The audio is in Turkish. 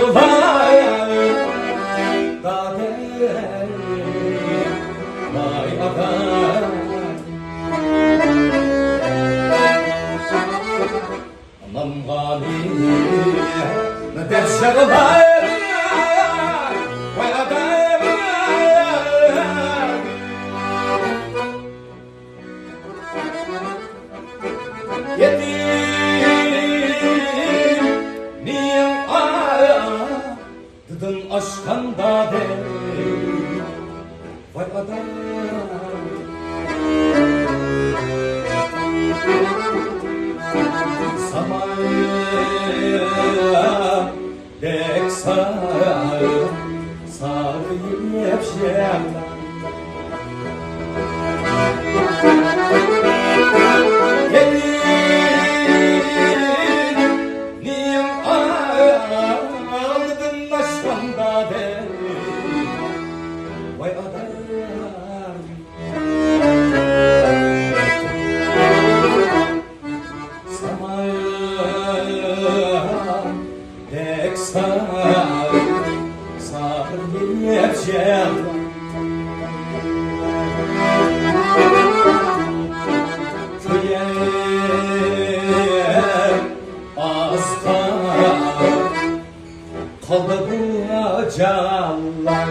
var Dade Vay adam Anam gani Ne derser var Vay adam Yedim Niyem Dıdın aşkan dade Vay adam Samaya Dek sarı Sarıyım yepşemden Vay adam Samaya Dek sarı Sarıyım yepşemden Köye az kaldı bu canlar